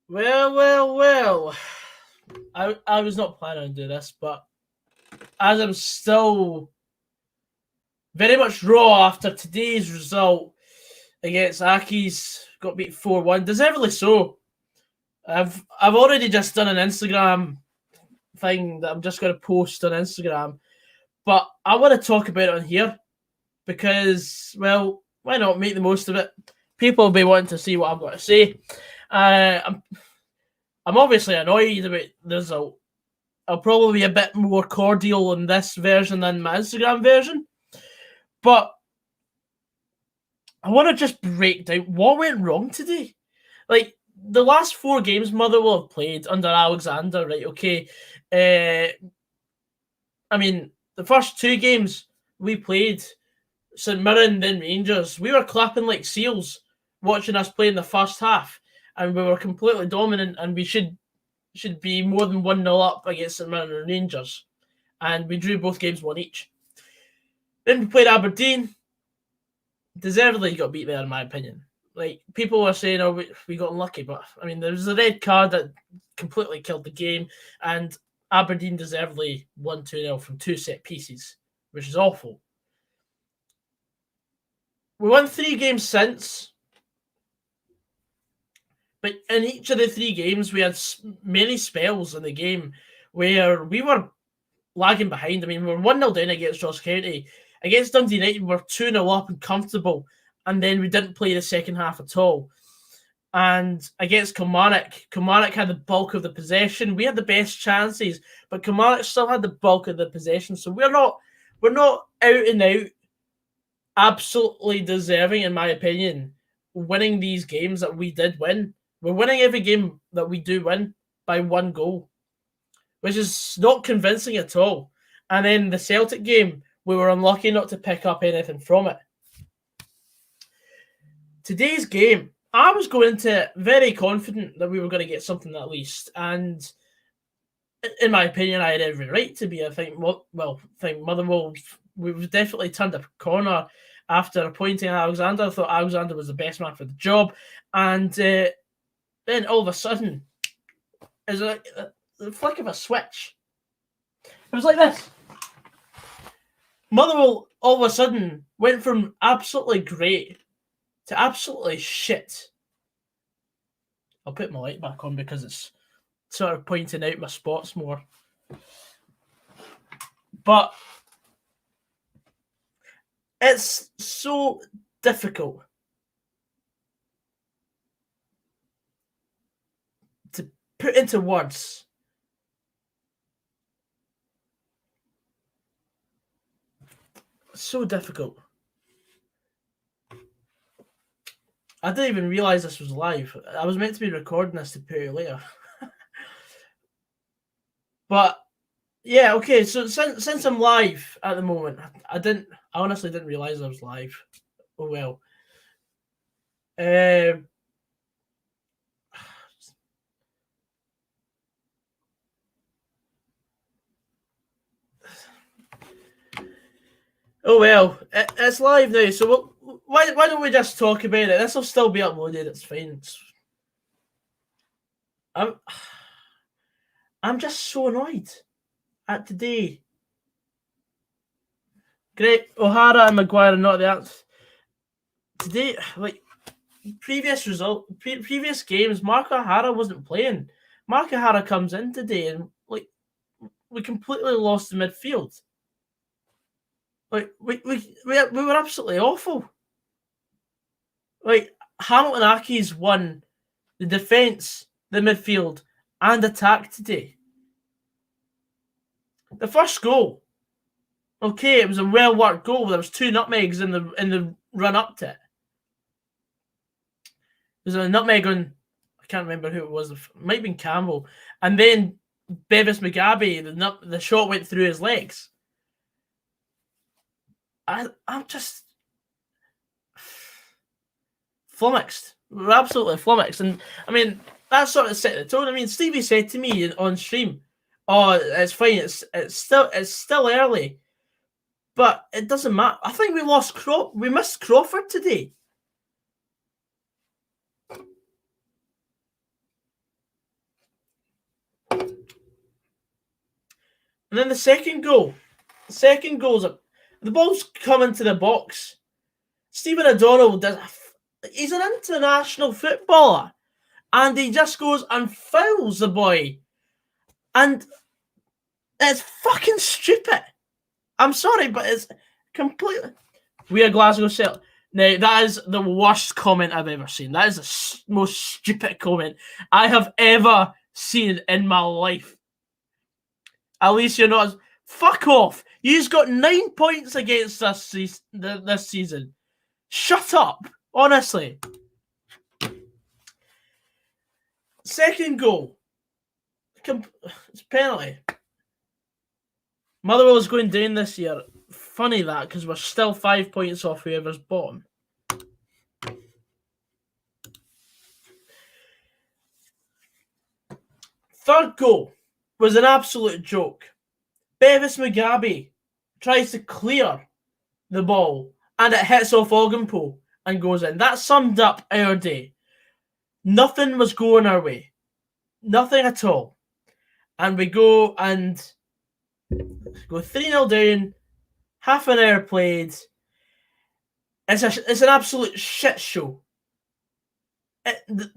Well. I was not planning on doing this, but as I'm still very much raw after today's result against Accies, got beat 4-1, deservedly so. I've already just done an Instagram thing that I'm just going to post on Instagram, but I want to talk about it on here because, well, why not make the most of it? People will be wanting to see what I've got to say. I'm obviously annoyed about the result. I'll probably be a bit more cordial in this version than my Instagram version, but I want to just break down what went wrong today. Like, the last 4 games Motherwell have played under Alexander, right? Okay. I mean, the first 2 games we played, St Mirren, then Rangers, we were clapping like seals watching us play in the first half, and we were completely dominant, and we should be more than 1-0 up against St Mirren and Rangers. And we drew both games 1 each. Then we played Aberdeen. Deservedly got beat there, in my opinion. Like, people were saying, oh, we got unlucky, but I mean, there was a red card that completely killed the game, and Aberdeen deservedly won 2-0 from 2 set pieces, which is awful. We won 3 games since, but in each of the 3 games, we had many spells in the game where we were lagging behind. I mean, we were 1-0 down against Ross County. Against Dundee United, we were 2-0 up and comfortable, and then we didn't play the second half at all. And against Kilmarnock had the bulk of the possession. We had the best chances, but Kilmarnock still had the bulk of the possession. So we're not out and out absolutely deserving, in my opinion, winning these games that we did win. We're winning every game that we do win by 1 goal, which is not convincing at all. And then the Celtic game, we were unlucky not to pick up anything from it. Today's game, I was going into it very confident that we were going to get something at least. And in my opinion, I had every right to be. I think Motherwell, we've definitely turned a corner after appointing Alexander. I thought Alexander was the best man for the job. And then all of a sudden, it's like the flick of a switch. It was like this. Motherwell all of a sudden went from absolutely great to absolutely shit. I'll put my light back on because it's sort of pointing out my spots more. But it's so difficult to put into words so difficult. I didn't even realise this was live. I was meant to be recording this to put it later. But yeah, okay, so since I'm live at the moment, I honestly didn't realise I was live. Oh well. Oh well, it's live now, so why don't we just talk about it? This will still be uploaded, it's fine. I'm just so annoyed at today. Great, O'Hara and Maguire are not the answer. Today, like, previous games, Mark O'Hara wasn't playing. Mark O'Hara comes in today and, like, we completely lost the midfield. Like, we were absolutely awful. Like, Hamilton Accies won the defence, the midfield, and attack today. The first goal, okay, it was a well-worked goal. There was 2 nutmegs in the run-up to it. There's a nutmeg on, I can't remember who it was. It might have been Campbell. And then Bevis Mugabe, the shot went through his legs. I'm just flummoxed. We're absolutely flummoxed. And, I mean, that sort of set the tone. I mean, Stevie said to me on stream, oh, it's fine. It's still early. But it doesn't matter. I think we missed Crawford today. And then the second goal. The second goal's up. The ball's coming to the box. Stephen O'Donnell he's an international footballer. And he just goes and fouls the boy. And it's fucking stupid. I'm sorry, but it's completely... We are Glasgow Celtic. Now, that is the worst comment I've ever seen. That is the most stupid comment I have ever seen in my life. At least you're not... Fuck off. You've got 9 points against us this season. Shut up. Honestly. Second goal. It's penalty. Motherwell is going down this year. Funny that, because we're still 5 points off whoever's bottom. Third goal was an absolute joke. Bevis Mugabe tries to clear the ball and it hits off Ogdenpo and goes in. That summed up our day. Nothing was going our way. Nothing at all. And we go 3-0 down, half an hour played. It's an absolute shit show.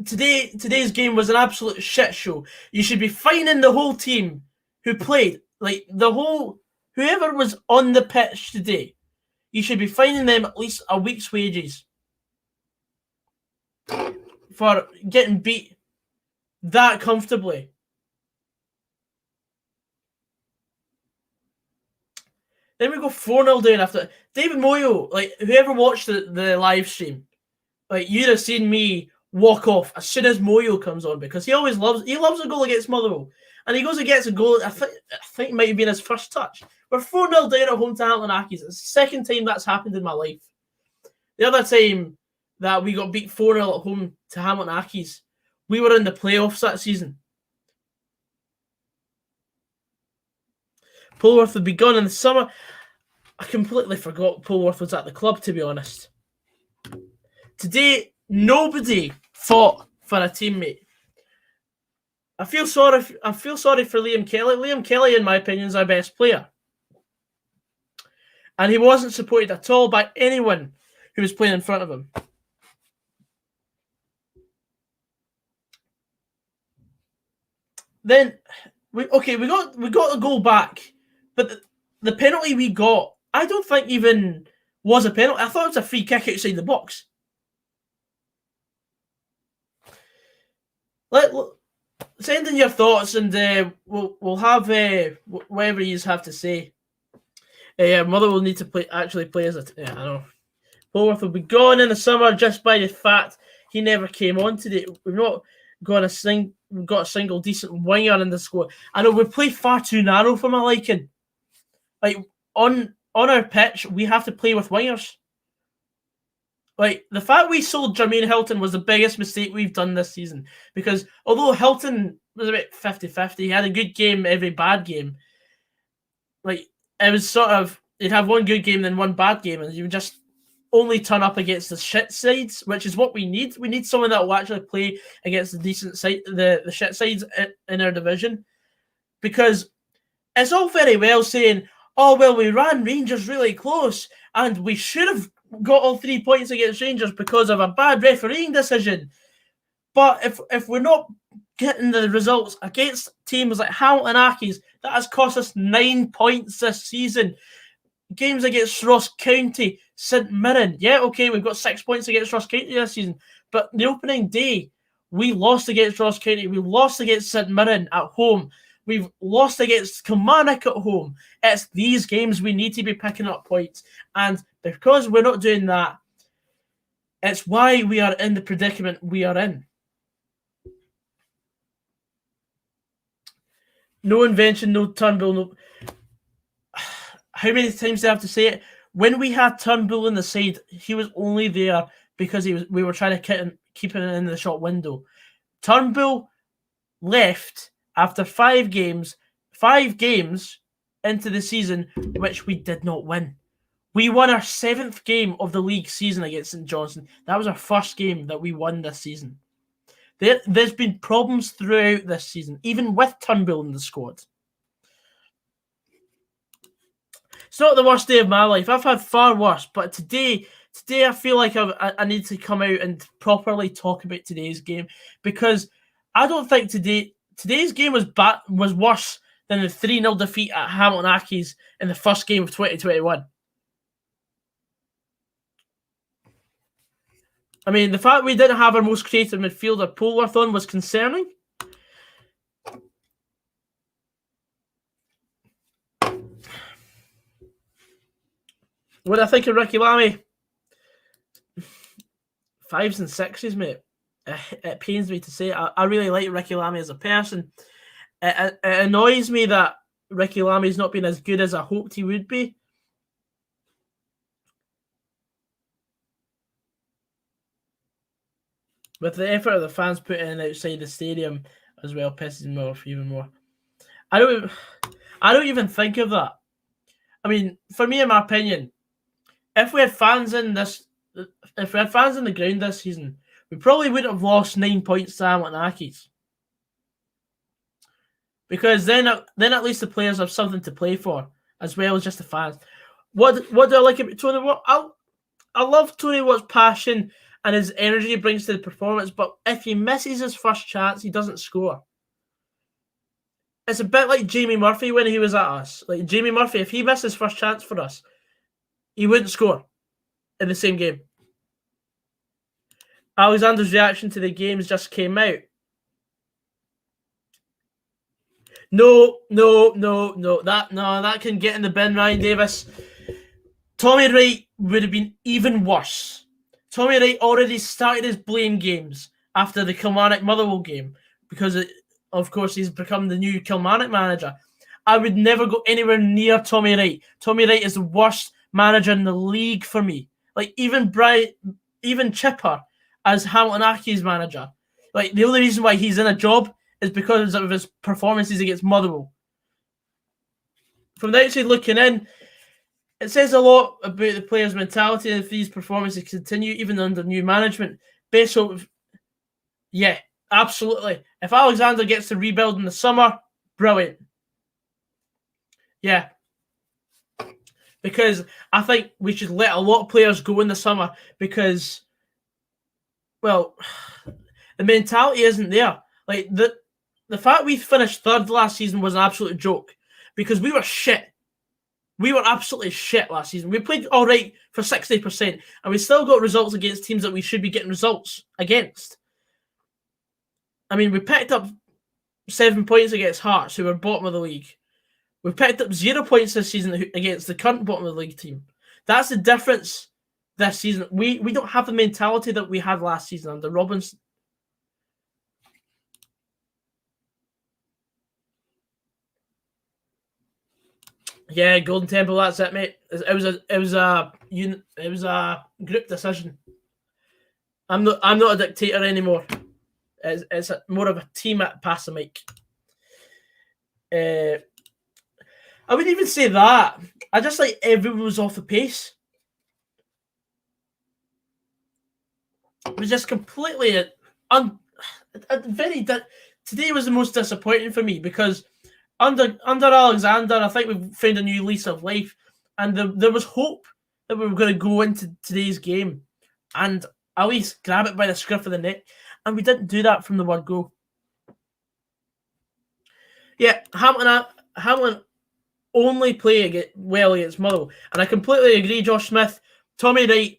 Today's game was an absolute shit show. You should be fining the whole team who played. Like, whoever was on the pitch today, you should be fining them at least a week's wages for getting beat that comfortably. Then we go 4-0 down after. David Moyo, like, whoever watched the live stream, like, you'd have seen me walk off as soon as Moyo comes on, because he loves a goal against Motherwell. And he goes and gets a goal. I think it might have been his first touch. We're 4-0 down at home to Hamilton Accies. It's the second time that's happened in my life. The other time that we got beat 4-0 at home to Hamilton Accies, we were in the playoffs that season. Polwarth would be gone in the summer. I completely forgot Polwarth was at the club, to be honest. Today, nobody fought for a teammate. I feel sorry for Liam Kelly. Liam Kelly, in my opinion, is our best player. And he wasn't supported at all by anyone who was playing in front of him. Then, we got a goal back. But the penalty we got, I don't think even was a penalty. I thought it was a free kick outside the box. Send in your thoughts, and we'll have whatever you have to say. Mother will need to play as a... Yeah, I know. Polwarth will be gone in the summer just by the fact he never came on today. We've not got a single decent winger in the squad. I know we play far too narrow for my liking. Like, on our pitch, we have to play with wingers. Like, the fact we sold Jermaine Hilton was the biggest mistake we've done this season. Because although Hilton was about 50-50, he had a good game every bad game. Like, it was sort of, you'd have one good game, then one bad game, and you would just only turn up against the shit sides, which is what we need. We need someone that will actually play against the decent side, the shit sides in our division. Because it's all very well saying, oh, well, we ran Rangers really close, and we should have got all 3 points against Rangers because of a bad refereeing decision. But if we're not getting the results against teams like Hamilton Accies, that has cost us 9 points this season. Games against Ross County, St Mirren. Yeah, okay, we've got 6 points against Ross County this season. But the opening day, we lost against Ross County. We lost against St Mirren at home. We've lost against Kilmarnock at home. It's these games we need to be picking up points. And because we're not doing that, it's why we are in the predicament we are in. No invention, no Turnbull, no... How many times do I have to say it? When we had Turnbull in the side, he was only there because we were trying to keep him in the shot window. Turnbull left after 5 games into the season, which we did not win. We won our 7th game of the league season against St Johnstone. That was our first game that we won this season. There's been problems throughout this season, even with Turnbull in the squad. It's not the worst day of my life. I've had far worse, but today I feel like I need to come out and properly talk about today's game, because I don't think today's game was worse than the 3-0 defeat at Hamilton Accies in the first game of 2021. I mean, the fact we didn't have our most creative midfielder Polworth on was concerning. What do I think of Ricky Lamy? 5s and 6s, mate. It pains me to say. I really like Ricky Lamy as a person. It annoys me that Ricky Lamy's not been as good as I hoped he would be. With the effort of the fans put in outside the stadium as well, pisses me off even more. I don't even think of that. I mean, for me, in my opinion, if we had fans in the ground this season, we probably wouldn't have lost 9 points to Hamilton Accies. Because then at least the players have something to play for, as well as just the fans. What do I like about Tony Watt? I love Tony Watt's passion and his energy he brings to the performance, but if he misses his first chance, he doesn't score. It's a bit like Jamie Murphy when he was at us. Like Jamie Murphy, if he missed his first chance for us, he wouldn't score in the same game. Alexander's reaction to the games just came out. No, that can get in the bin, Ryan Davis. Tommy Wright would have been even worse. Tommy Wright already started his blame games after the Kilmarnock Motherwell game, because of course he's become the new Kilmarnock manager. I would never go anywhere near Tommy Wright. Tommy Wright is the worst manager in the league for me. Like even Chipper as Hamilton Accies manager. Like the only reason why he's in a job is because of his performances against Motherwell. From the outside looking in, it says a lot about the players' mentality if these performances continue, even under new management. Best hope, yeah, absolutely. If Alexander gets to rebuild in the summer, brilliant. Yeah. Because I think we should let a lot of players go in the summer because, well, the mentality isn't there. Like, the fact we finished third last season was an absolute joke because we were shit. We were absolutely shit last season. We played all right for 60%, and we still got results against teams that we should be getting results against. I mean, we picked up 7 points against Hearts, who were bottom of the league. We picked up 0 points this season against the current bottom of the league team. That's the difference this season. We don't have the mentality that we had last season under Robinson. Yeah, Golden Temple. That's it, mate. It was a group decision. I'm not a dictator anymore. It's more of a team at pass the mic. I wouldn't even say that. I just like everyone was off the pace. It was just completely today was the most disappointing for me because under Alexander, I think we found a new lease of life, and there was hope that we were going to go into today's game and at least grab it by the scruff of the neck, and we didn't do that from the word go. Yeah, Hamilton only play well against Motherwell, and I completely agree, Josh Smith. Tommy Wright,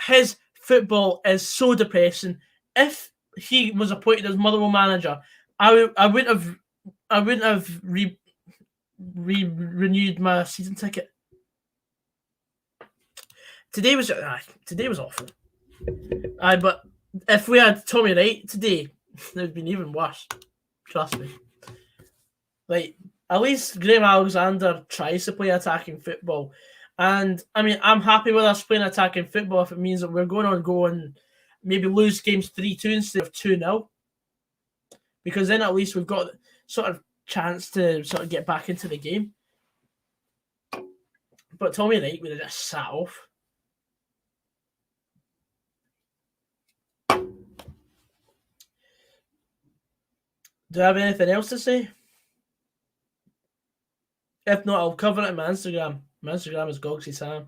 his football is so depressing. If he was appointed as Motherwell manager, I wouldn't have renewed my season ticket. Today was awful. But if we had Tommy Wright today, it would have been even worse. Trust me. Like, at least Graham Alexander tries to play attacking football. And, I mean, I'm happy with us playing attacking football if it means that we're going on go and maybe lose games 3-2 instead of 2-0. Because then at least we've got sort of chance to sort of get back into the game. But Tommy Wright would have just sat off. Do I have anything else to say? If not, I'll cover it on my Instagram. My Instagram is goggsysaan.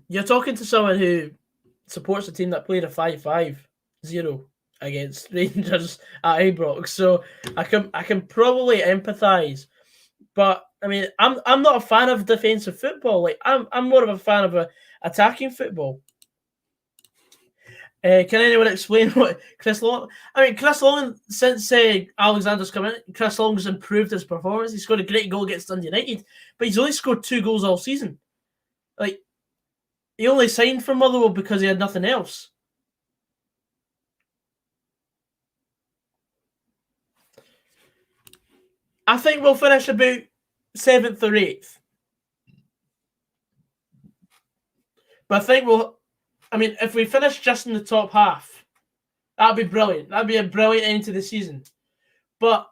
You're talking to someone who supports a team that played a 5-5-0 against Rangers at Ibrox, so I can probably empathise. But I mean, I'm not a fan of defensive football. Like I'm more of a fan of attacking football. Can anyone explain what Chris Long? I mean, Chris Long, since Alexander's come in, Chris Long's improved his performance. He scored a great goal against Dundee United, but he's only scored 2 goals all season. Like, he only signed for Motherwell because he had nothing else. I think we'll finish about 7th or 8th. But I think if we finish just in the top half, that'd be brilliant. That'd be a brilliant end to the season. But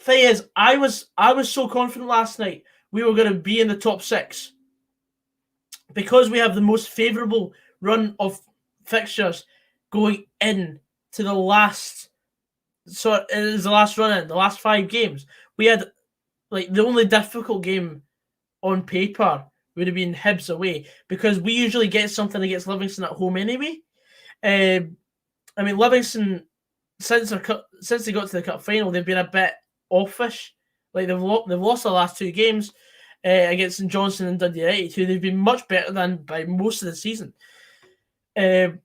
thing is, I was so confident last night we were going to be in the top 6 because we have the most favourable run of fixtures going in to the last. So it is the last run in the last 5 games. We had the only difficult game on paper would have been Hibs away because we usually get something against Livingston at home anyway. Livingston since they got to the cup final, they've been a bit offish. Like they've lost the last 2 games against St Johnstone and Dundee United, who they've been much better than by most of the season. Do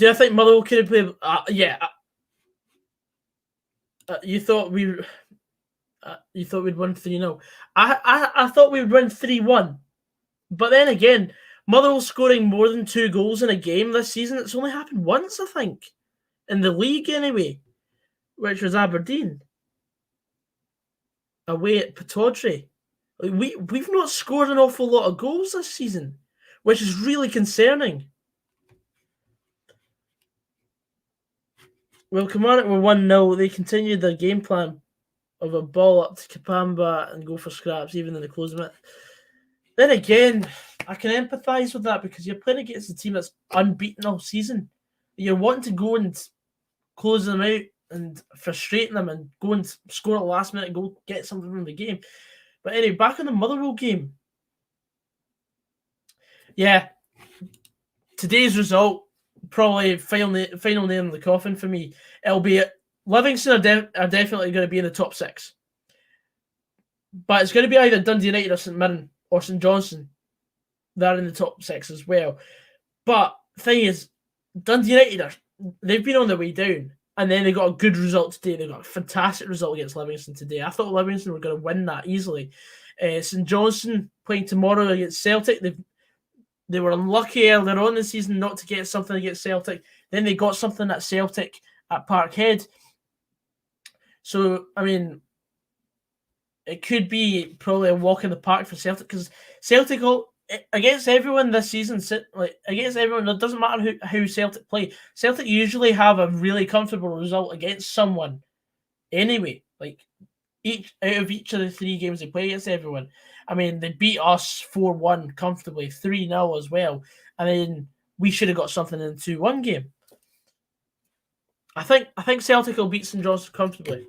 I think Motherwell could have played? Yeah. You thought we'd win 3-0. I thought we would win 3-1. But then again, Motherwell scoring more than 2 goals in a game this season, it's only happened once, I think. In the league anyway, which was Aberdeen. Away at Pittodrie. We've not scored an awful lot of goals this season, which is really concerning. Well, Kilmarnock were 1-0. They continued their game plan of a ball up to Kapamba and go for scraps, even in the closing minute. Then again, I can empathise with that because you're playing against a team that's unbeaten all season. You're wanting to go and close them out and frustrate them and go and score at the last minute and go get something from the game. But anyway, back on the Motherwell game. Yeah, today's result, probably final nail in the coffin for me. It'll be Livingston are definitely going to be in the top 6. But it's going to be either Dundee United or St Mirren or St Johnstone that are in the top 6 as well. But the thing is, Dundee United, they've been on their way down. And then they got a good result today. They got a fantastic result against Livingston today. I thought Livingston were going to win that easily. St Johnstone playing tomorrow against Celtic. They were unlucky earlier on in the season not to get something against Celtic. Then they got something at Celtic at Parkhead. So, I mean, it could be probably a walk in the park for Celtic because Celtic against everyone this season, against everyone, it doesn't matter how Celtic play. Celtic usually have a really comfortable result against someone anyway. Like out of each of the 3 games they play against everyone. I mean, they beat us 4-1 comfortably, 3-0 as well. And then we should have got something in the 2-1 game. I think Celtic will beat St Johnstone comfortably.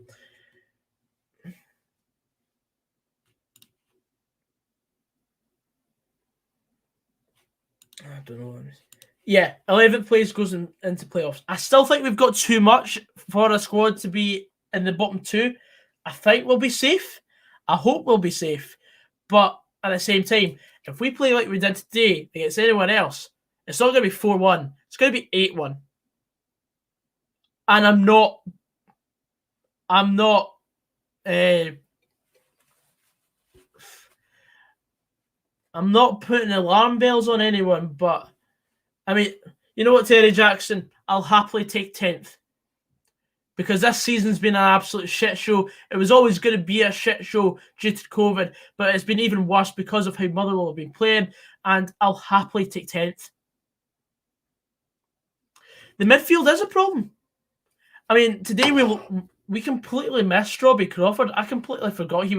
I don't know. Yeah, 11th place goes into playoffs. I still think we've got too much for a squad to be in the bottom 2. I think we'll be safe. I hope we'll be safe. But at the same time, if we play like we did today against anyone else, it's not going to be 4-1. It's going to be 8-1. And I'm not putting alarm bells on anyone, but I mean, you know what, Terry Jackson? I'll happily take 10th. Because this season's been an absolute shit show. It was always going to be a shit show due to COVID, but it's been even worse because of how Motherwell have been playing, and I'll happily take 10th. The midfield is a problem. I mean, today we completely missed Robbie Crawford. I completely forgot he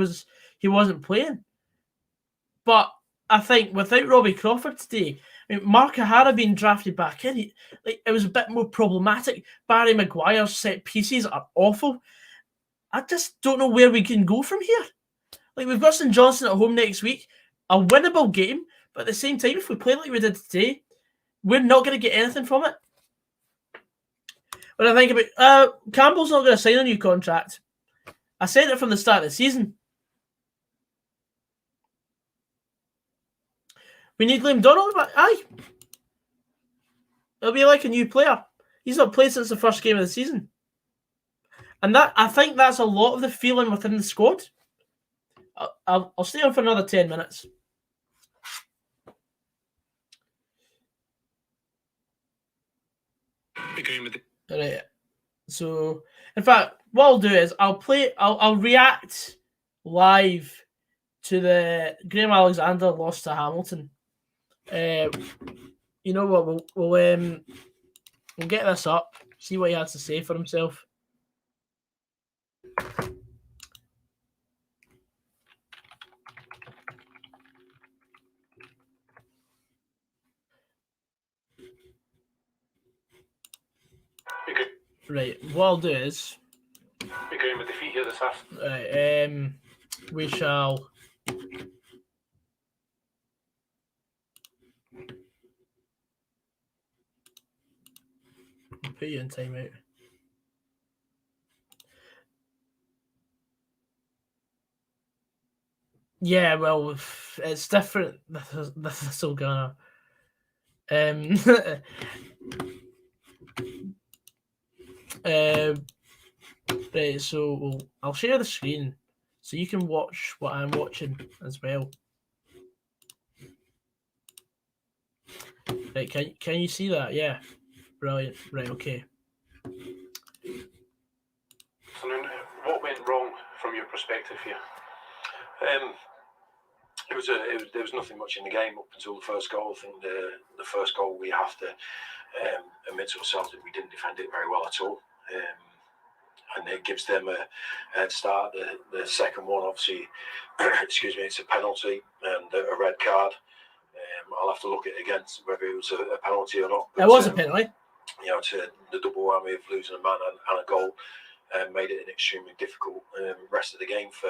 wasn't playing. But I think without Robbie Crawford today, I mean, Mark O'Hara being drafted back in, it was a bit more problematic. Barry Maguire's set pieces are awful. I just don't know where we can go from here. Like, we've got St Johnstone at home next week, a winnable game, but at the same time, if we play like we did today, we're not going to get anything from it. When I think about Campbell's not going to sign a new contract. I said it from the start of the season. We need Liam Donald back. Aye. It'll be like a new player. He's not played since the first game of the season. And I think that's a lot of the feeling within the squad. I'll stay on for another 10 minutes. Right. So, in fact, what I'll do is I'll react live to the Graham Alexander loss to Hamilton. You know what? We'll get this up, see what he has to say for himself. Right, what I'll do is we're going with defeat here this afternoon. Right, we shall put you in timeout. Yeah, well, it's different. This is all gonna. Right, so I'll share the screen so you can watch what I'm watching as well. Right, can you see that? Yeah, brilliant. Right, okay. So, what went wrong from your perspective here? There was nothing much in the game up until the first goal. I think the first goal we have to admit to ourselves that we didn't defend it very well at all. And it gives them a head start. The second one, obviously, excuse me, it's a penalty and a red card. I'll have to look at it again whether it was a penalty or not. But, it was a penalty. You know, to the double whammy of losing a man and a goal made it an extremely difficult rest of the game for,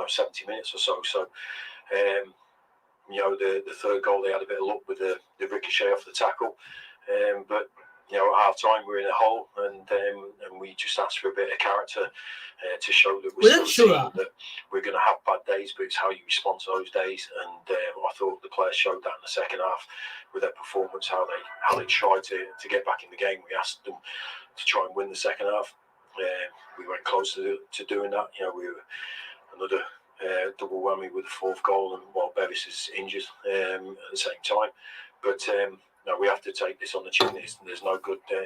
70 minutes or so. So, you know, the third goal, they had a bit of luck with the ricochet off the tackle. But you know, at half time we're in a hole, and we just asked for a bit of character to show that we're still a team that we're going to have bad days, but it's how you respond to those days. And I thought the players showed that in the second half with their performance, how they tried to get back in the game. We asked them to try and win the second half. We went close to doing that. You know, we were another double whammy with the fourth goal, and while Bevis is injured at the same time. But no, we have to take this on the chin. There's no good, you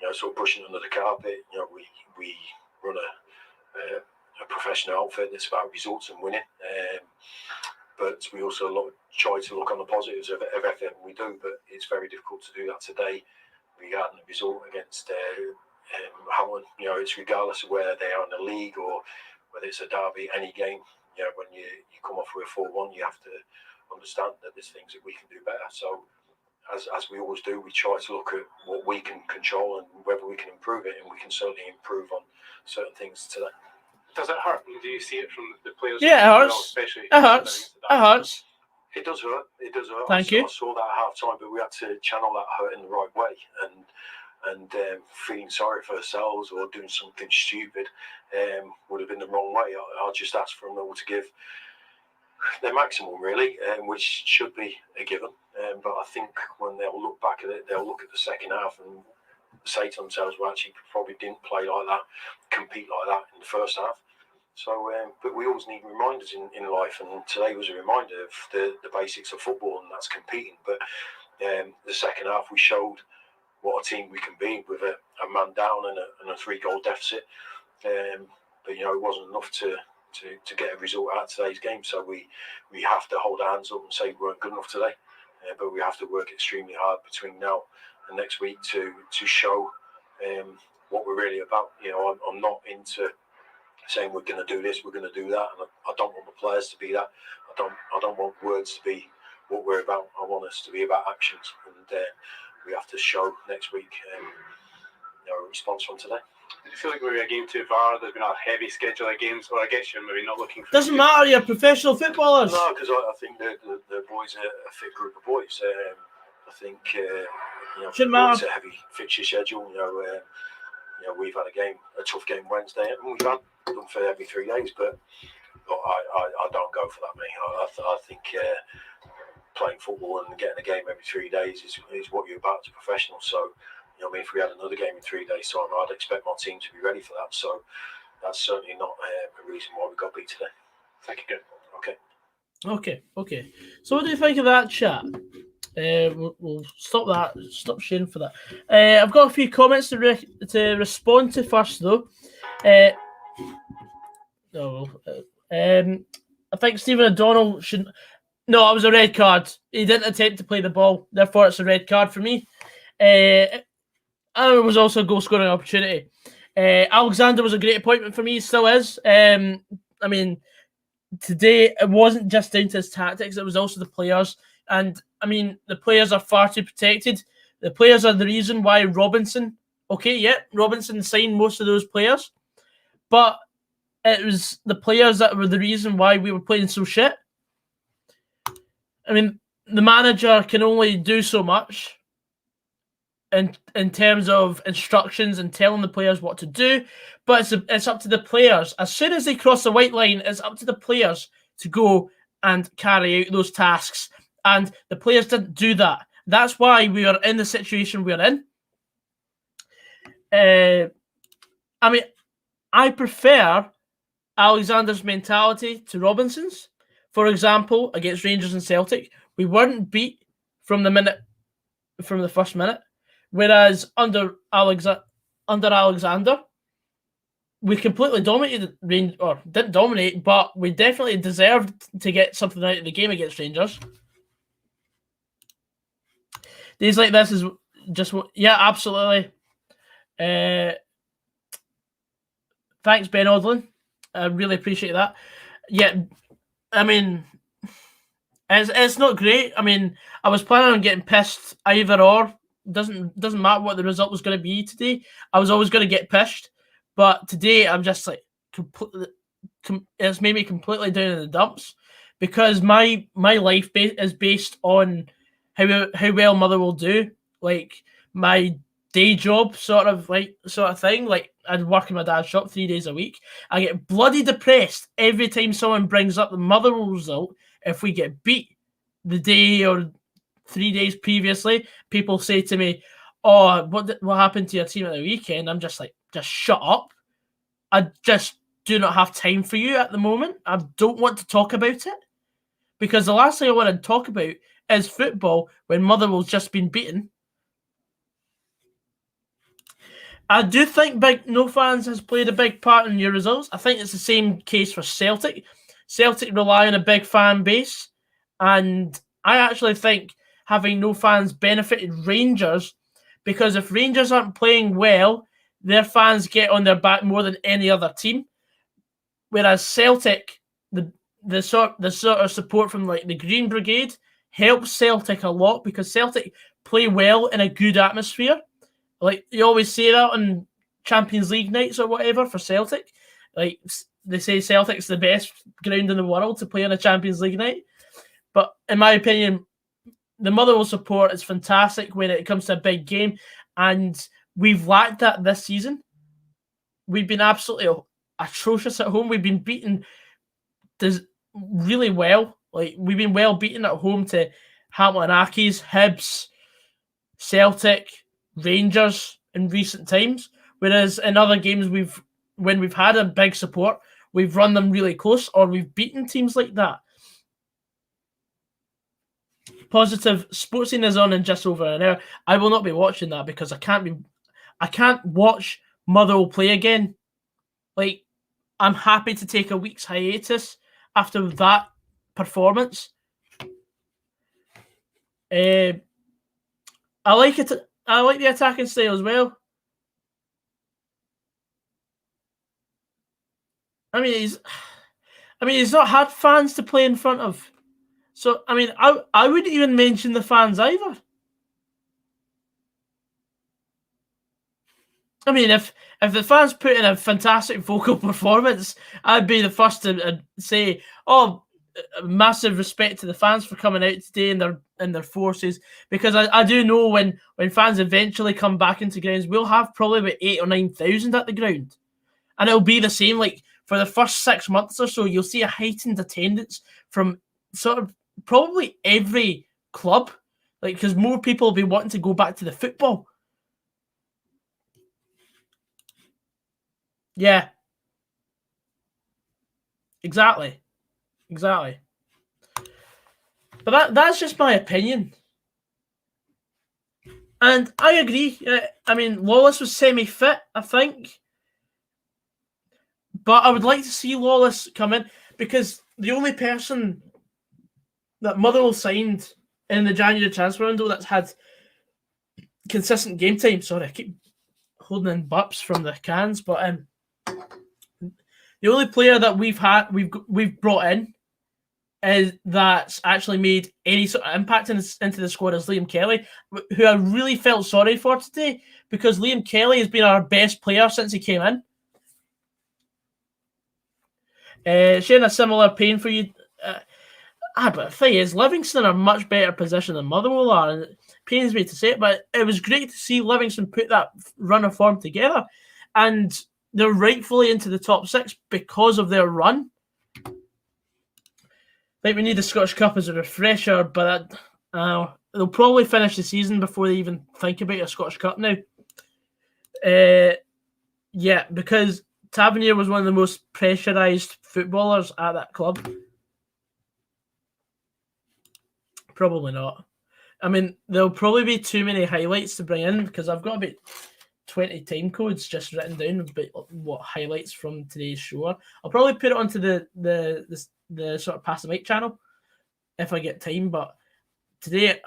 know, sort of pushing under the carpet. You know, we run a professional outfit that's about results and winning. But we also try to look on the positives of everything we do. But it's very difficult to do that today regarding the result against Hamilton. You know, it's regardless of where they are in the league or whether it's a derby, any game. You know, when you come off with a 4-1, you have to understand that there's things that we can do better. So, as we always do, we try to look at what we can control and whether we can improve it, and we can certainly improve on certain things today. Does it hurt? Do you see it from the players? Yeah, it hurts. Especially it hurts. It hurts. It does hurt. It does hurt. Thank you. I saw that at half time, but we had to channel that hurt in the right way, and feeling sorry for ourselves or doing something stupid would have been the wrong way. I just asked for them all to give their maximum, really, which should be a given. But I think when they'll look back at it, they'll look at the second half and say to themselves, well, actually, probably didn't play like that, compete like that in the first half. So, but we always need reminders in life, and today was a reminder of the basics of football, and that's competing. But the second half, we showed what a team we can be with a man down and a 3-goal deficit. But, you know, it wasn't enough to get a result out of today's game. So we have to hold our hands up and say we weren't good enough today. But we have to work extremely hard between now and next week to show what we're really about. You know, I'm not into saying we're going to do this, we're going to do that, and I don't want the players to be that. I don't want words to be what we're about. I want us to be about actions, and we have to show next week a response from today. Did you feel like we were a game too far? There's been a heavy schedule of games, or I guess you're maybe not looking for... Doesn't matter, you're professional footballers. No, because I think the boys are a fit group of boys. I think it's a heavy fixture schedule. We've had a tough game Wednesday, and we've had them for every 3 days. But I don't go for that, mate. I think playing football and getting a game every 3 days is what you're about as a professional. So, if we had another game in 3 days' time, I'd expect my team to be ready for that. So that's certainly not a reason why we got beat today. Thank you. Okay. So what do you think of that, chat? We'll stop sharing for that. I've got a few comments to respond to first, though. I think Stephen O'Donnell should... No, it was a red card. He didn't attempt to play the ball. Therefore, it's a red card for me. And it was also a goal-scoring opportunity. Alexander was a great appointment for me. Still is. Today, it wasn't just down to his tactics. It was also the players. And, the players are far too protected. The players are the reason why Robinson... Okay, yeah, Robinson signed most of those players. But it was the players that were the reason why we were playing so shit. The manager can only do so much in terms of instructions and telling the players what to do, but it's up to the players. As soon as they cross the white line, it's up to the players to go and carry out those tasks. And the players didn't do that. That's why we are in the situation we're in. I prefer Alexander's mentality to Robinson's. For example, against Rangers and Celtic, we weren't beat from the first minute. Whereas under Alexander, we completely dominated or didn't dominate, but we definitely deserved to get something out of the game against Rangers. Days like this is just what... Yeah, absolutely. Thanks, Ben Odlin. I really appreciate that. Yeah, it's not great. I was planning on getting pissed either or. Doesn't matter what the result was going to be today. I was always going to get pissed, but today I'm just like it's made me completely down in the dumps because my life is based on how well Motherwell do. Like my day job sort of thing. Like I'd work in my dad's shop 3 days a week. I get bloody depressed every time someone brings up the Motherwell result. If we get beat the day or 3 days previously, people say to me, "Oh, what happened to your team at the weekend?" I'm just like, just shut up. I just do not have time for you at the moment. I don't want to talk about it because the last thing I want to talk about is football when Motherwell's just been beaten. I do think no fans has played a big part in your results. I think it's the same case for Celtic. Celtic rely on a big fan base, and I actually think having no fans benefited Rangers because if Rangers aren't playing well, their fans get on their back more than any other team. Whereas Celtic, the sort of support from like the Green Brigade helps Celtic a lot because Celtic play well in a good atmosphere. Like you always say that on Champions League nights or whatever for Celtic. Like they say Celtic's the best ground in the world to play on a Champions League night. But in my opinion, the Motherwell support is fantastic when it comes to a big game, and we've lacked that this season. We've been absolutely atrocious at home. We've been beaten really well. Like we've been well beaten at home to Hamilton Accies, Hibs, Celtic, Rangers in recent times. Whereas in other games when we've had a big support, we've run them really close or we've beaten teams like that. Positive Sportsing is on in just over an hour. I will not be watching that because I can't watch Motherwell play again. Like I'm happy to take a week's hiatus after that performance. I like it. I like the attacking style as well. He's not had fans to play in front of. So, I mean, I wouldn't even mention the fans either. I mean, if the fans put in a fantastic vocal performance, I'd be the first to say, "Oh, massive respect to the fans for coming out today in their forces." Because I do know when fans eventually come back into grounds, we'll have probably about 8,000 or 9,000 at the ground, and it'll be the same. Like for the first 6 months or so, you'll see a heightened attendance from sort of probably every club, like because more people will be wanting to go back to the football. Yeah, exactly. But that's just my opinion. And I agree. I mean, Lawless was semi-fit, I think. But I would like to see Lawless come in because the only person that Motherwell signed in the January transfer window that's had consistent game time. Sorry, I keep holding in burps from the cans, but the only player that we've brought in is that's actually made any sort of impact into the squad is Liam Kelly, who I really felt sorry for today because Liam Kelly has been our best player since he came in. Sharing a similar pain for you. But the thing is, Livingston are a much better position than Motherwell are, and it pains me to say it, but it was great to see Livingston put that run of form together, and they're rightfully into the top 6 because of their run. I think we need the Scottish Cup as a refresher, but they'll probably finish the season before they even think about a Scottish Cup now. Yeah, because Tavernier was one of the most pressurised footballers at that club. Probably not. I mean, there'll probably be too many highlights to bring in because I've got about 20 time codes just written down about what highlights from today's show are. I'll probably put it onto the sort of Pass the Mic channel if I get time, but today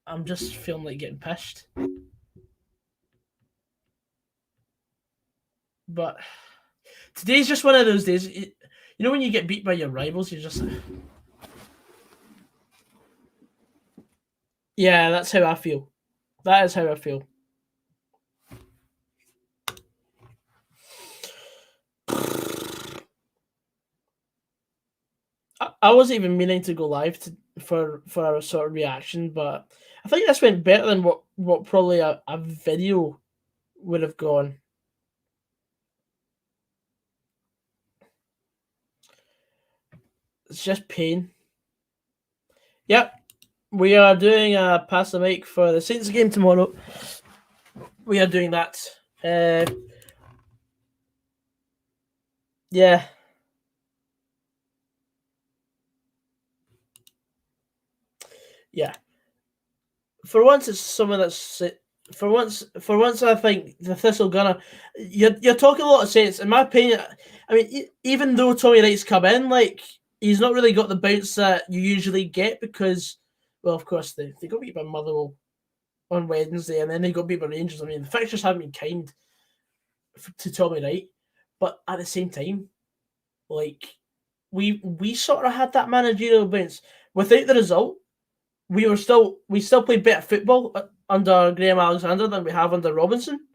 I'm just feeling like getting pissed. But today's just one of those days. You know when you get beat by your rivals, you're just yeah, that's how I feel. That is how I feel. I wasn't even meaning to go live for a sort of reaction, but I think this went better than what probably a video would have gone. It's just pain. Yep. We are doing a Pass the Mic for the Saints game tomorrow. We are doing that. Yeah. Yeah. For once, it's someone that's for once. I think the Thistle Gunner. You're talking a lot of sense, in my opinion. I mean, even though Tommy Wright's come in, like he's not really got the bounce that you usually get because, well, of course they got beat by Motherwell on Wednesday, and then they got beat by Rangers. I mean, the fixtures haven't been kind to Tommy Wright, but at the same time, like we sort of had that managerial bounce without the result. We still played better football under Graham Alexander than we have under Robinson,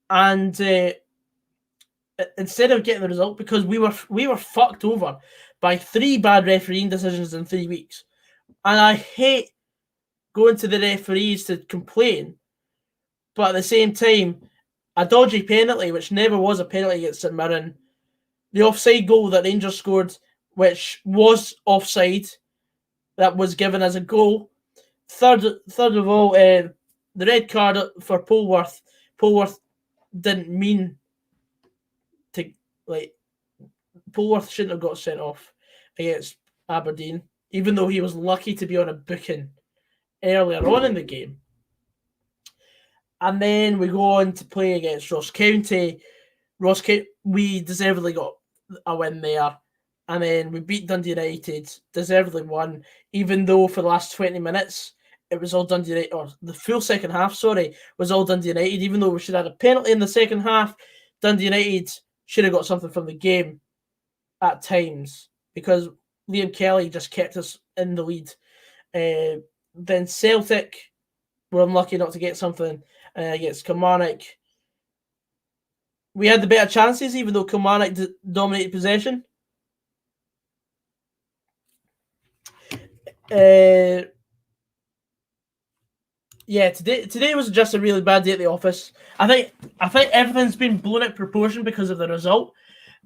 and instead of getting the result, because we were fucked over by 3 bad refereeing decisions in 3 weeks, and I hate going to the referees to complain, but at the same time, a dodgy penalty, which never was a penalty against St Mirren, the offside goal that Rangers scored, which was offside, that was given as a goal. Third of all, the red card for Polworth. Polworth didn't mean to, like, Polworth shouldn't have got sent off against Aberdeen, even though he was lucky to be on a booking earlier on in the game. And then we go on to play against Ross County. We deservedly got a win there. And then we beat Dundee United, deservedly won, even though for the last 20 minutes, it was all Dundee United, or the full second half, was all Dundee United, even though we should have had a penalty in the second half. Dundee United should have got something from the game at times, because Liam Kelly just kept us in the lead. Then Celtic were unlucky not to get something against Kilmarnock. We had the better chances, even though Kilmarnock dominated possession. Today was just a really bad day at the office. I think everything's been blown out of proportion because of the result.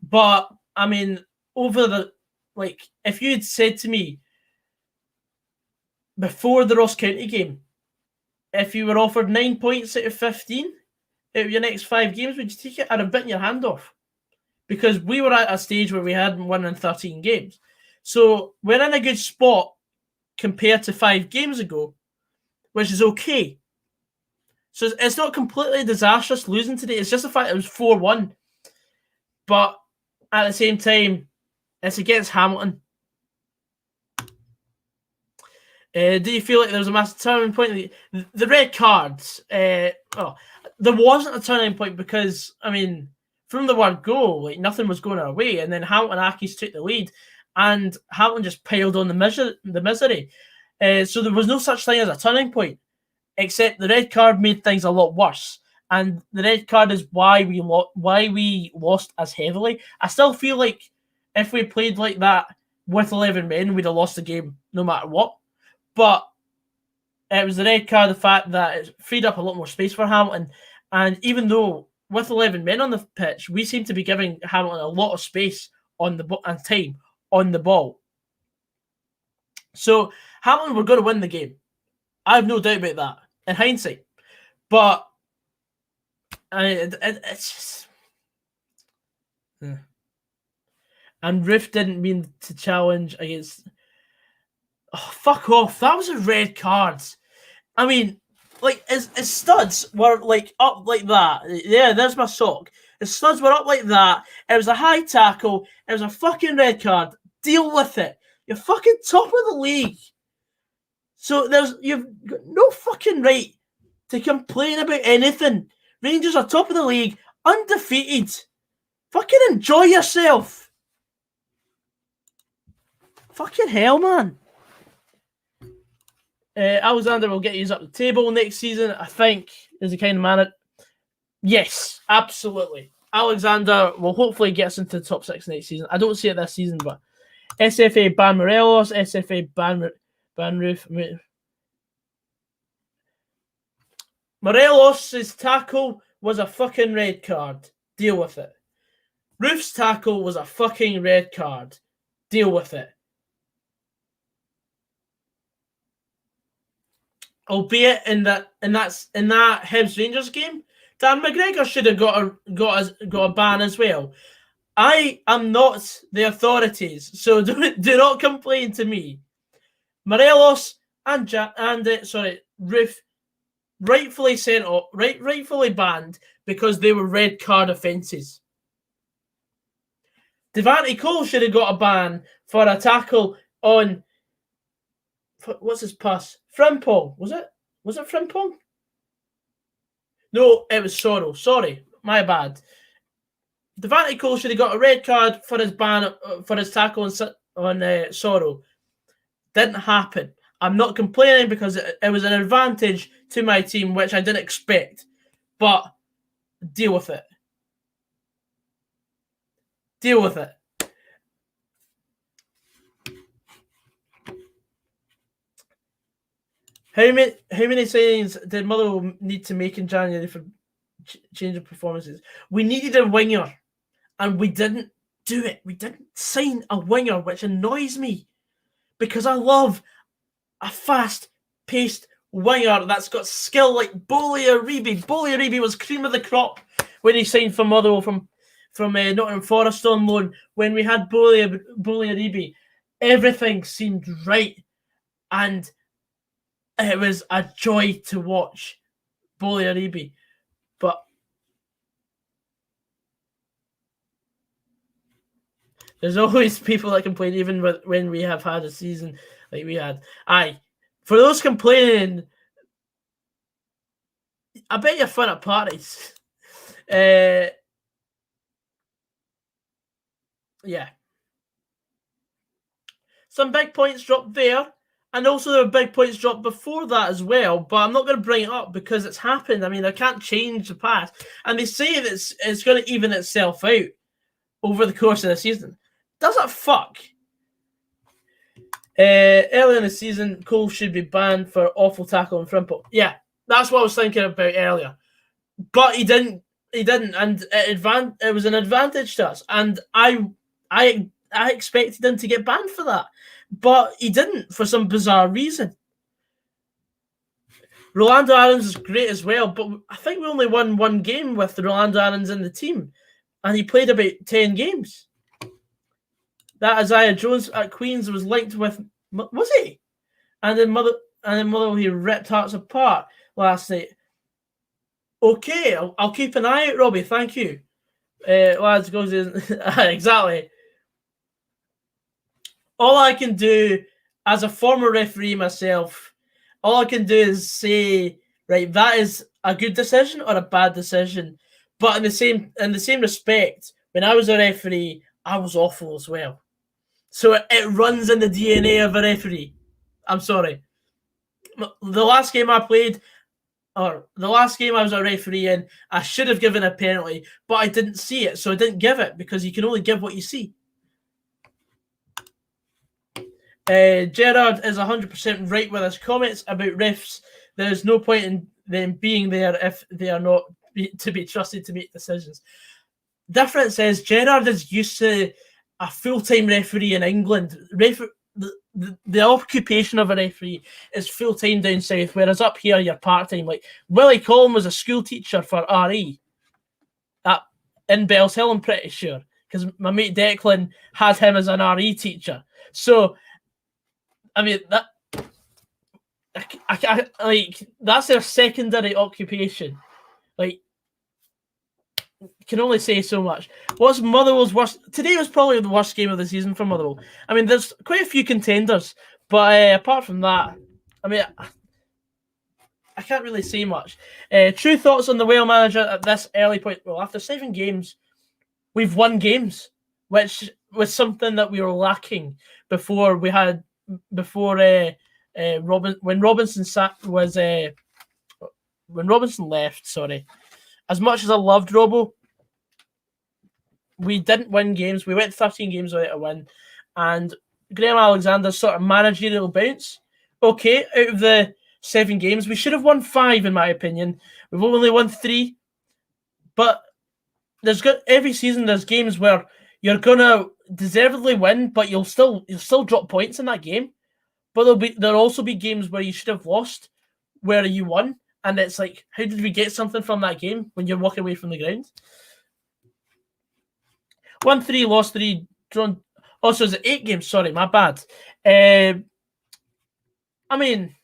But I mean, if you'd said to me before the Ross County game, if you were offered 9 points out of 15 out of your next 5 games, would you take it? I'd have bitten your hand off. Because we were at a stage where we hadn't won in 13 games. So we're in a good spot compared to 5 games ago, which is okay. So it's not completely disastrous losing today. It's just the fact it was 4-1. But at the same time, it's against Hamilton. Do you feel like there was a massive turning point? The red cards. There wasn't a turning point because, I mean, from the word go, like nothing was going our way, and then Hamilton Accies took the lead, and Hamilton just piled on the misery. So there was no such thing as a turning point, except the red card made things a lot worse, and the red card is why we lost as heavily. I still feel like if we played like that with 11 men, we'd have lost the game no matter what. But it was the red card, the fact that it freed up a lot more space for Hamilton, and even though with 11 men on the pitch, we seem to be giving Hamilton a lot of space on the and time on the ball. So Hamilton were going to win the game. I have no doubt about that in hindsight. But it's just... And Roof didn't mean to challenge against... Oh, fuck off. That was a red card. I mean... Like, his studs were, like, up like that. Yeah, there's my sock. His studs were up like that. It was a high tackle. It was a fucking red card. Deal with it. You're fucking top of the league. So you've got no fucking right to complain about anything. Rangers are top of the league, undefeated. Fucking enjoy yourself. Fucking hell, man. Alexander will get you up the table next season, I think, is the kind of man. Yes, absolutely. Alexander will hopefully get us into the top 6 next season. I don't see it this season, but SFA ban Morelos, SFA ban Roof. Morelos' tackle was a fucking red card. Deal with it. Roof's tackle was a fucking red card. Deal with it. Albeit in that Hibs Rangers game, Dan McGregor should have got a ban as well. I am not the authorities, so do not complain to me. Morelos and Roof rightfully sent off, rightfully banned because they were red card offences. Devante Cole should have got a ban for a tackle on... What's his pass? Frimpong, was it? Was it Frimpong? No, it was Sorrow. Sorry, my bad. Devante Cole should have got a red card for his ban for his tackle on Sorrow. Didn't happen. I'm not complaining because it was an advantage to my team, which I didn't expect. But deal with it. Deal with it. How many signings did Motherwell need to make in January for change of performances? We needed a winger, and we didn't do it. We didn't sign a winger, which annoys me because I love a fast-paced winger that's got skill like Bolly Aribi. Bolly Aribi was cream of the crop when he signed for Motherwell from Nottingham Forest on loan. When we had Bolly Aribi, everything seemed right, and it was a joy to watch Bolly Aribi. But there's always people that complain, even when we have had a season like we had. Aye, for those complaining, I bet you're fun at parties. Yeah. some big points dropped there, and also there were big points dropped before that as well. But I'm not going to bring it up because it's happened. I mean, I can't change the past, and they say that it's going to even itself out over the course of the season. Does it fuck? Early in the season, Cole should be banned for awful tackle and Frimple. Yeah, that's what I was thinking about earlier. But he didn't, and it was an advantage to us. And I expected him to get banned for that, but he didn't for some bizarre reason. Rolando Aarons is great as well, but I think we only won one game with Rolando Aarons in the team, and he played about 10 games. That Isaiah Jones at Queens was linked with, was he? And then Motherwell, he ripped Hearts apart last night. Okay, I'll keep an eye out, Robbie. Thank you. Lads goes in. Exactly. All I can do as a former referee myself, all I can do is say, right, that is a good decision or a bad decision. But in the same respect, when I was a referee, I was awful as well. So it runs in the DNA of a referee. I'm sorry. The last game I played, or the last game I was a referee in, I should have given a penalty, but I didn't see it, so I didn't give it because you can only give what you see. Gerard is 100% right with his comments about refs. There is no point in them being there if they are not to be trusted to make decisions. Difference is Gerard is used to a full-time referee in England. The occupation of a referee is full-time down south, whereas up here you're part-time. Like Willie Collin was a school teacher for RE in Bells Hill, I'm pretty sure, because my mate Declan had him as an RE teacher. So, I mean, that's their secondary occupation. Like, can only say so much. What's Motherwell's worst? Today was probably the worst game of the season for Motherwell. I mean, there's quite a few contenders, but apart from that, I mean, I can't really say much. True thoughts on the Whale manager at this early point? Well, after 7 games, we've won games, which was something that we were lacking before we had when Robinson left. Sorry. As much as I loved Robbo, we didn't win games. We went 13 games without a win. And Graham Alexander's sort of managerial bounce. Okay, out of the 7 games, we should have won 5, in my opinion. We've only won 3. But every season there's games where you're gonna deservedly win, but you'll still drop points in that game. But there'll also be games where you should have lost, where you won. And it's like, how did we get something from that game when you're walking away from the ground? 1-3, lost 3, drawn. Also, is it 8 games? Sorry, my bad. I mean,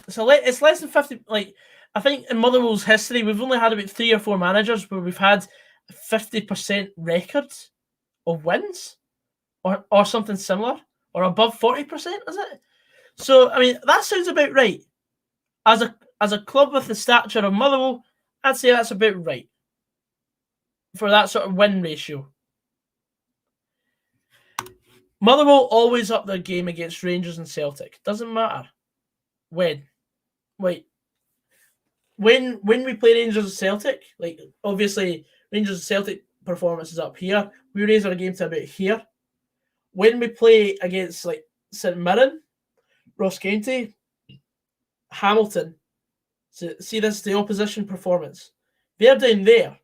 it's less than 50. Like, I think in Motherwell's history, we've only had about 3 or 4 managers where we've had 50% records of wins, or something similar, or above 40%. Is it? So, I mean, that sounds about right. As a club with the stature of Motherwell, I'd say that's about right for that sort of win ratio. Motherwell always up their game against Rangers and Celtic. Doesn't matter when. Wait. When we play Rangers and Celtic, like obviously Rangers and Celtic performance is up here. We raise our game to about here. When we play against like St Mirren, Ross County, Hamilton, so see this, the opposition performance. They're down there.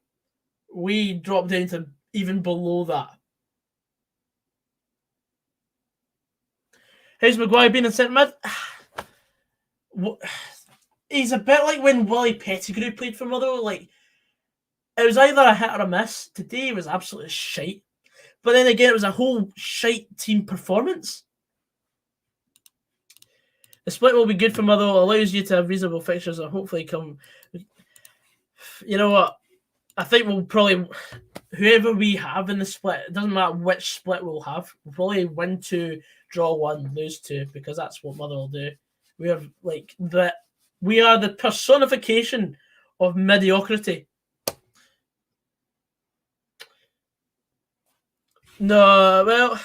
We drop down to even below that. How's Maguire been in centre mid? He's a bit like when Willie Pettigrew played for Motherwell. Like, it was either a hit or a miss. Today was absolutely shite. But then again, it was a whole shite team performance. The split will be good for Motherwell. Allows you to have reasonable fixtures and hopefully come. You know what? I think we'll probably, whoever we have in the split, it doesn't matter which split we'll have, we'll probably win 2, draw 1, lose 2, because that's what Motherwell do. We are the personification of mediocrity. No, well,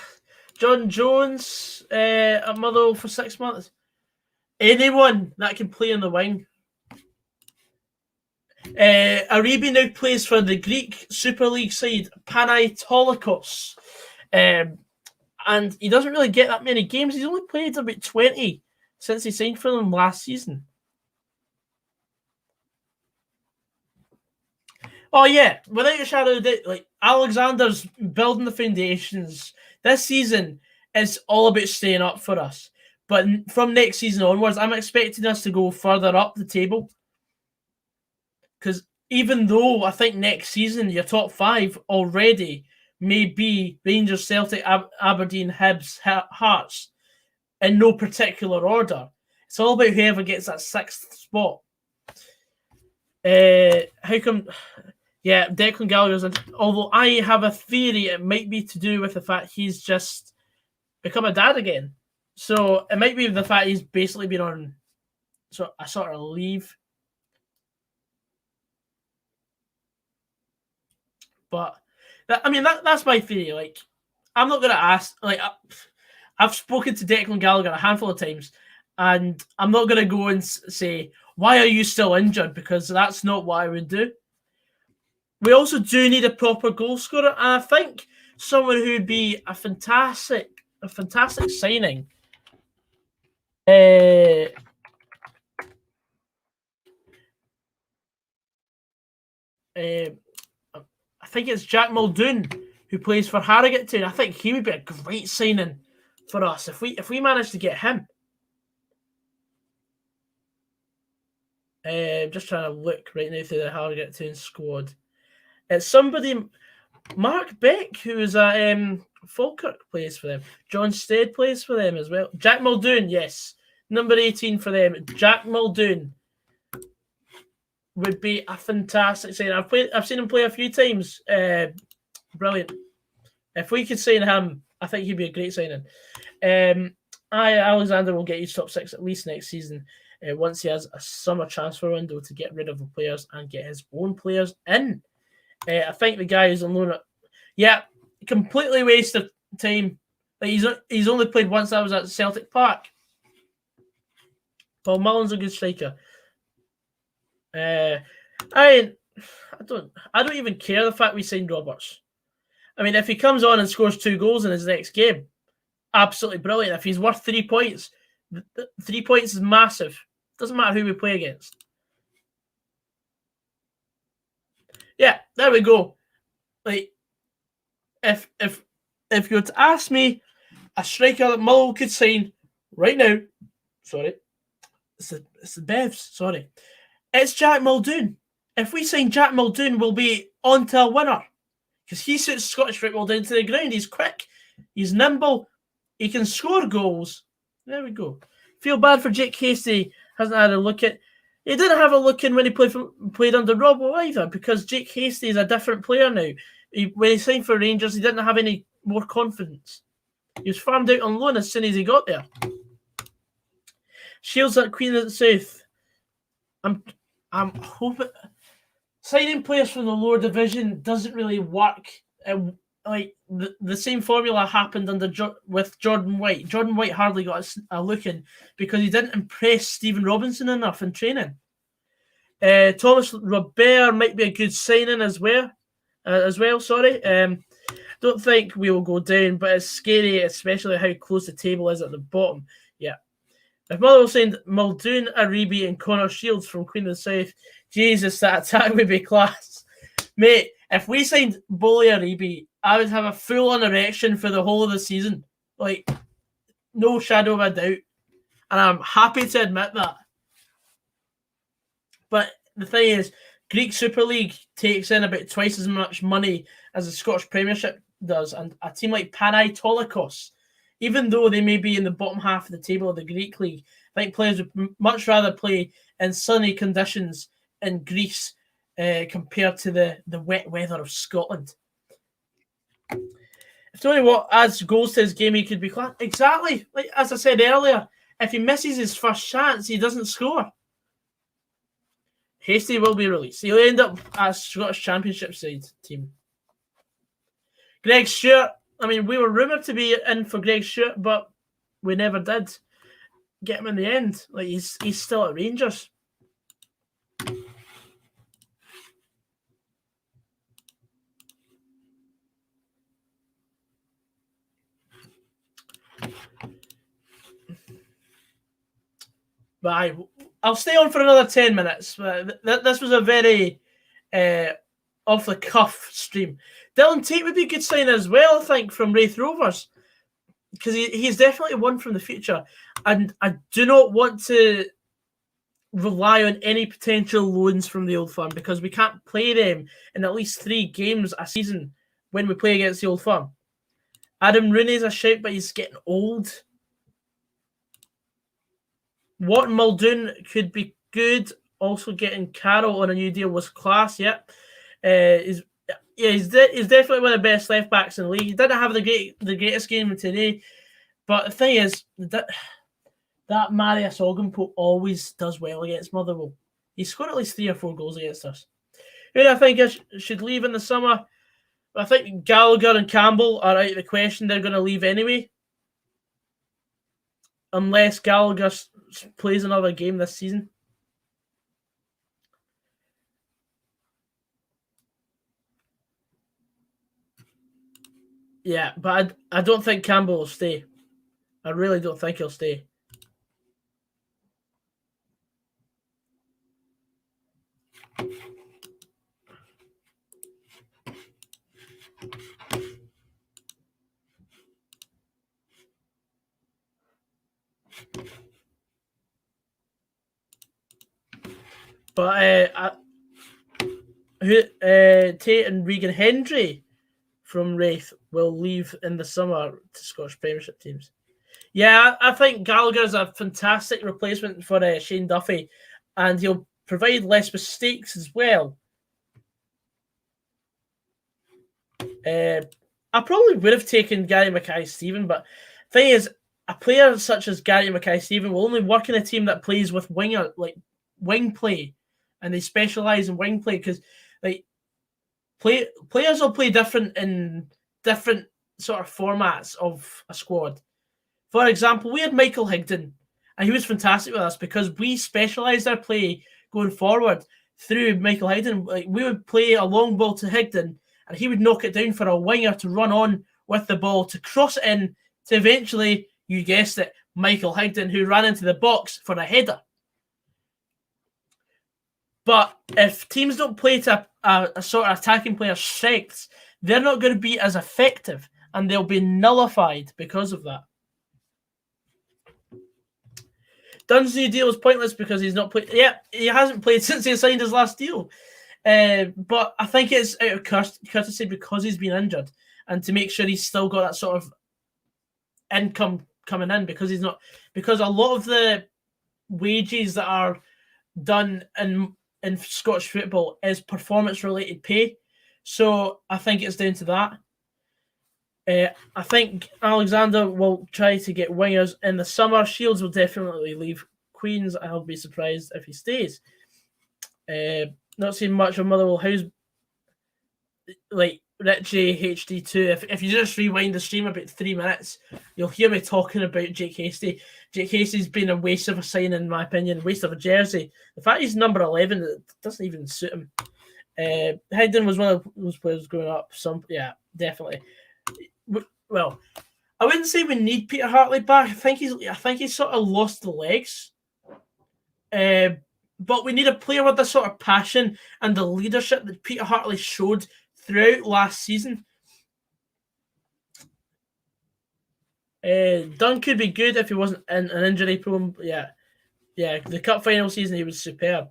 John Jones at Motherwell for 6 months. Anyone that can play on the wing. Arabi now plays for the Greek Super League side, Panathinaikos. And he doesn't really get that many games. He's only played about 20 since he signed for them last season. Oh yeah, without a shadow of doubt, like Alexander's building the foundations. This season is all about staying up for us. But from next season onwards, I'm expecting us to go further up the table. Because even though I think next season your top 5 already may be Rangers, Celtic, Aberdeen, Hibs, Hearts, in no particular order. It's all about whoever gets that 6th spot. How come? Yeah, Declan Gallagher's. Although I have a theory, it might be to do with the fact he's just become a dad again. So it might be the fact he's basically been on a sort of leave. But that's my theory. Like, I'm not gonna ask. Like, I've spoken to Declan Gallagher a handful of times, and I'm not gonna go and say, "Why are you still injured?" Because that's not what I would do. We also do need a proper goal scorer, and I think someone who would be a fantastic signing. I think it's Jack Muldoon, who plays for Harrogate Town. I think he would be a great signing for us if we manage to get him. Just trying to look right now through the Harrogate Town squad. It's somebody, Mark Beck, who is at Falkirk, plays for them. John Stead plays for them as well. Jack Muldoon, yes. Number 18 for them. Jack Muldoon would be a fantastic signing. I've seen him play a few times. Brilliant. If we could sign him, I think he'd be a great signing. Alexander will get his top 6 at least next season once he has a summer transfer window to get rid of the players and get his own players in. I think the guy is on loan. Completely waste of time. Like he's only played once. That was at Celtic Park. Paul Mullen's a good striker. I don't even care the fact we signed Roberts. I mean, if he comes on and scores 2 goals in his next game, absolutely brilliant. If he's worth 3 points, 3 points is massive. Doesn't matter who we play against. Yeah, there we go. Like, if you were to ask me a striker that Mull could sign right now, sorry, it's the Bevs, sorry. It's Jack Muldoon. If we sign Jack Muldoon, we'll be on to a winner. Because he suits Scottish football down to the ground. He's quick. He's nimble. He can score goals. There we go. Feel bad for Jake Hasty. Hasn't had a look at... He didn't have a look in when he played under Robbo either, because Jake Hasty is a different player now. When he signed for Rangers, he didn't have any more confidence. He was farmed out on loan as soon as he got there. Shields at Queen of the South. I'm hoping signing players from the lower division doesn't really work. Like the same formula happened with Jordan White. Jordan White hardly got a look in because he didn't impress Stephen Robinson enough in training. Thomas Robert might be a good signing as well. Don't think we will go down, but it's scary, especially how close the table is at the bottom. Yeah. If Motherwell signed Muldoon, Arabi, and Connor Shields from Queen of the South, Jesus, that attack would be class. Mate, if we signed Bully Arabi, I would have a full-on erection for the whole of the season. Like, no shadow of a doubt. And I'm happy to admit that. But the thing is, Greek Super League takes in about twice as much money as the Scottish Premiership does. And a team like Panathinaikos, even though they may be in the bottom half of the table of the Greek League, I think players would much rather play in sunny conditions in Greece compared to the wet weather of Scotland. If Tony Watt adds goals to his game, he could be class. Exactly. Like as I said earlier, if he misses his first chance, he doesn't score. Hasty will be released. He'll end up at Scottish Championship side team. Greg Stewart, I mean, we were rumoured to be in for Greg Stewart, but we never did get him in the end. Like, he's still at Rangers. But I'll stay on for another 10 minutes. This was a very off the cuff stream. Dylan Tate would be a good sign as well, I think, from Wraith Rovers, because he's definitely one from the future. And I do not want to rely on any potential loans from the Old Firm, because we can't play them in at least 3 games a season when we play against the Old Firm. Adam Rooney's a shout, but he's getting old. Wharton Muldoon could be good. Also, getting Carroll on a new deal was class. Yep. He's definitely one of the best left backs in the league. He didn't have the greatest game today, but the thing is that Marius Ogdenpo always does well against Motherwell. He scored at least 3 or 4 goals against us. Who do I think should leave in the summer? I think Gallagher and Campbell are out of the question. They're going to leave anyway, unless Gallagher plays another game this season. Yeah, but I don't think Campbell will stay. I really don't think he'll stay. But Tate and Regan Hendry from Wraith will leave in the summer to Scottish Premiership teams. Yeah, I think Gallagher's a fantastic replacement for Shane Duffy, and he'll provide less mistakes as well. I probably would have taken Gary Mackay-Steven, but the thing is, a player such as Gary Mackay-Steven will only work in a team that plays with wing play, and they specialise in wing play, because players will play different in different sort of formats of a squad. For example, we had Michael Higdon, and he was fantastic with us because we specialised our play going forward through Michael Higdon. Like, we would play a long ball to Higdon, and he would knock it down for a winger to run on with the ball to cross it in to eventually, you guessed it, Michael Higdon, who ran into the box for a header. But if teams don't play to a sort of attacking player's strengths, they're not going to be as effective, and they'll be nullified because of that. Dunn's new deal is pointless because he's not played. Yeah, he hasn't played since he signed his last deal. But I think it's out of courtesy because he's been injured, and to make sure he's still got that sort of income coming in, because a lot of the wages that are done in Scottish football is performance-related pay. So I think it's down to that. I think Alexander will try to get wingers in the summer. Shields will definitely leave Queens. I'll be surprised if he stays. Not seeing much of Motherwell. How's Richie HD2? If you just rewind the stream about 3 minutes, you'll hear me talking about Jake Hasty. Jake Hasty's been a waste of a sign, in my opinion, waste of a jersey. The fact he's number 11, it doesn't even suit him. Higdon was one of those players growing up. Yeah, definitely. Well, I wouldn't say we need Peter Hartley back. I think he's sort of lost the legs. But we need a player with the sort of passion and the leadership that Peter Hartley showed throughout last season. Dunn could be good if he wasn't in an injury prone. Yeah. The cup final season, he was superb.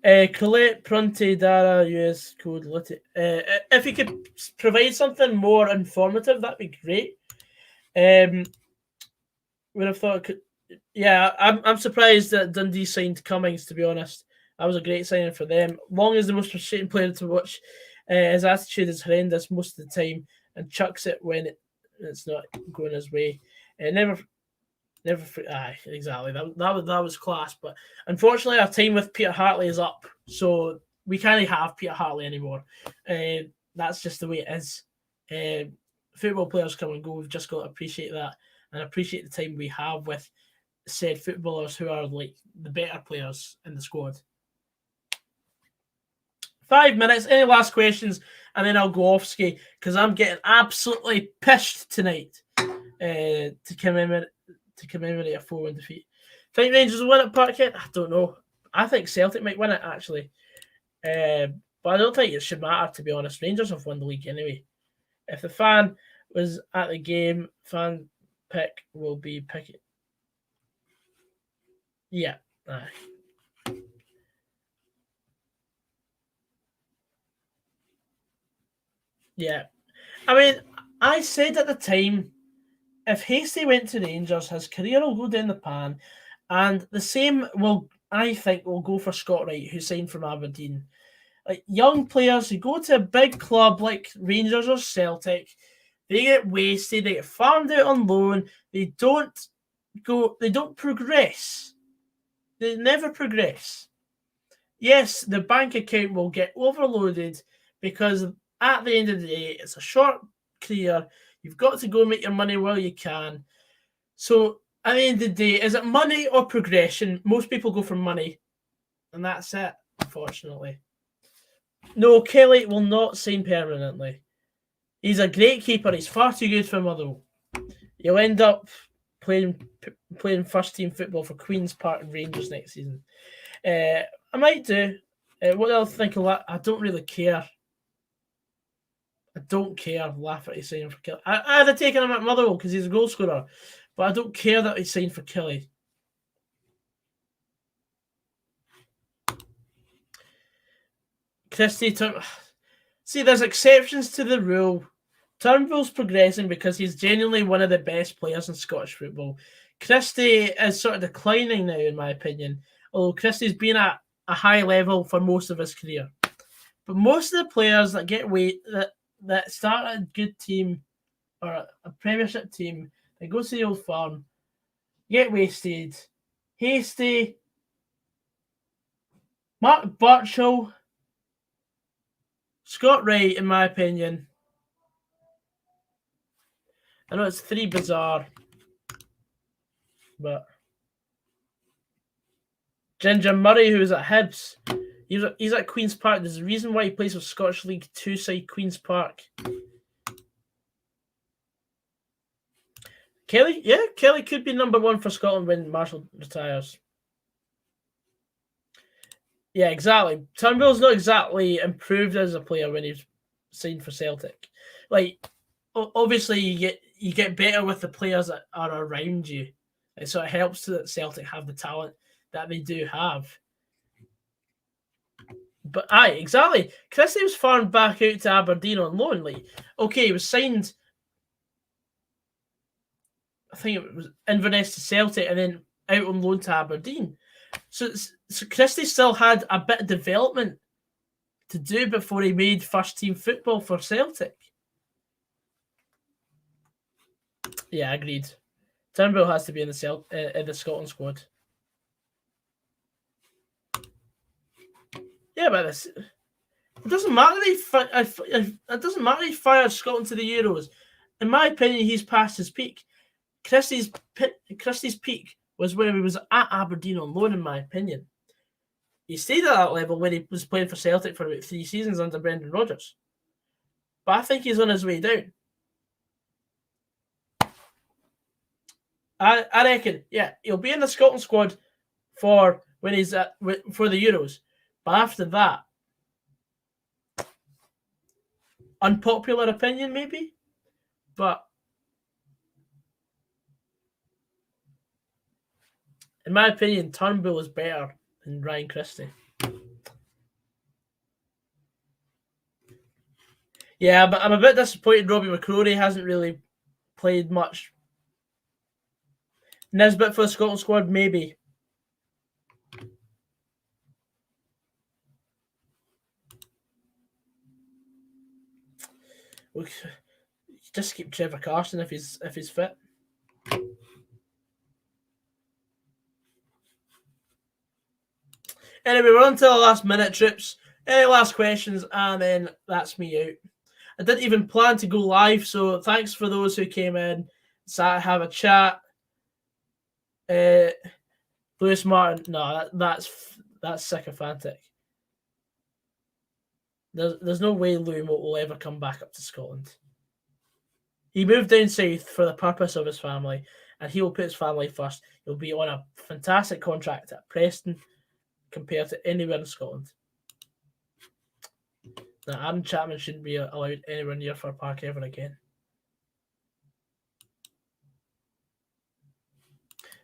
Colette Prunty Dara US code Lit. If you could provide something more informative, that'd be great. Would have thought. I'm surprised that Dundee signed Cummings. To be honest, that was a great signing for them. Long is the most frustrating player to watch. His attitude is horrendous most of the time, and chucks it when it's not going his way. Never. Exactly. That was class. But unfortunately, our time with Peter Hartley is up, so we can't have Peter Hartley anymore. that's just the way it is. Football players come and go. We've just got to appreciate that and appreciate the time we have with said footballers who are like the better players in the squad. 5 minutes. Any last questions? And then I'll go off ski because I'm getting absolutely pissed tonight to commemorate a 4-1 defeat. Think Rangers will win at Parkhead? I don't know. I think Celtic might win it actually. But I don't think it should matter, to be honest. Rangers have won the league anyway. If the fan was at the game, fan pick will be picking. Yeah. Yeah. I mean, I said at the time, if Hasty went to Rangers, his career will go down the pan. And the same I think, will go for Scott Wright, who signed from Aberdeen. Like young players who go to a big club like Rangers or Celtic, they get wasted, they get farmed out on loan, they don't progress. They never progress. Yes, the bank account will get overloaded because at the end of the day, it's a short career. You've got to go make your money while you can. So at the end of the day, is it money or progression? Most people go for money, and that's it, unfortunately. No, Kelly will not sign permanently. He's a great keeper. He's far too good for Motherwell. He'll end up playing first team football for Queen's Park and Rangers next season. I might do. What else think of that? I don't really care. I don't care. Laugh at his signing for Kelly. I'd have taken him at Motherwell because he's a goal scorer, but I don't care that he signed for Kelly. Christie, see, there's exceptions to the rule. Turnbull's progressing because he's genuinely one of the best players in Scottish football. Christie is sort of declining now, in my opinion, although Christie's been at a high level for most of his career. But most of the players that get that start a good team or a Premiership team, they go to the Old Firm, get wasted. Hasty, Mark Birchall, Scott Wright, in my opinion. I know it's 3 bizarre, but Ginger Murray, who was at Hibs, he's at Queen's Park. There's a reason why he plays for Scottish League 2 side Queen's Park. Kelly could be number 1 for Scotland when Marshall retires. Yeah, exactly. Turnbull's not exactly improved as a player when he's signed for Celtic. Like, obviously, you get better with the players that are around you. And so it helps that Celtic have the talent that they do have. But exactly. Christie was farmed back out to Aberdeen on loan. Like, okay, he was signed, I think it was Inverness to Celtic and then out on loan to Aberdeen. So Christie still had a bit of development to do before he made first team football for Celtic. Yeah, agreed. Turnbull has to be in the Scotland squad. Yeah, but it doesn't matter. It doesn't matter. He fired Scotland to the Euros. In my opinion, he's past his peak. Christie's peak was when he was at Aberdeen on loan. In my opinion, he stayed at that level when he was playing for Celtic for about 3 seasons under Brendan Rodgers. But I think he's on his way down. I reckon, yeah, he'll be in the Scotland squad for when he's for the Euros. But after that, unpopular opinion maybe, but in my opinion, Turnbull is better than Ryan Christie. Yeah, but I'm a bit disappointed Robbie McCrory hasn't really played much. Nisbet for the Scotland squad, maybe. We just keep Trevor Carson if he's fit. Anyway, we're on to the last minute, trips. Any last questions, and then that's me out. I didn't even plan to go live, so thanks for those who came in, sat, have a chat. Lewis Martin, no, that's sycophantic. There's no way Louis Moat will ever come back up to Scotland. He moved down south for the purpose of his family, and he will put his family first. He'll be on a fantastic contract at Preston compared to anywhere in Scotland. Now, Aaron Chapman shouldn't be allowed anywhere near Fir Park ever again.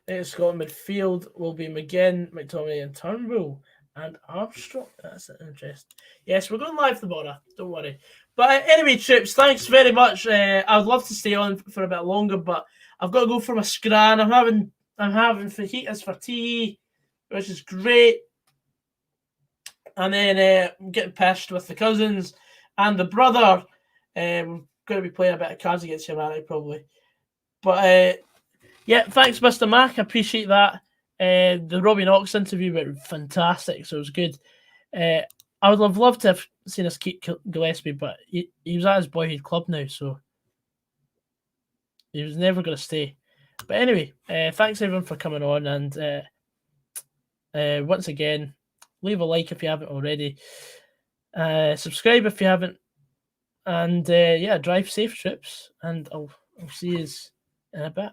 In Scotland midfield will be McGinn, McTominay, and Turnbull, and Armstrong. That's interesting. Yes, we're going live tomorrow. Don't worry. But anyway, Trips, thanks very much. I would love to stay on for a bit longer, but I've got to go for my scran. I'm having fajitas for tea, which is great. And then I'm getting pissed with the cousins and the brother. We're going to be playing a bit of cards against humanity probably. But yeah, thanks, Mr. Mac. I appreciate that. The Robbie Knox interview went fantastic, so it was good. I would have loved to have seen us keep Gillespie, but he was at his boyhood club now, so he was never going to stay. But anyway, thanks everyone for coming on, and once again, leave a like if you haven't already. Subscribe if you haven't, and yeah, drive safe, Trips, and I'll see you in a bit.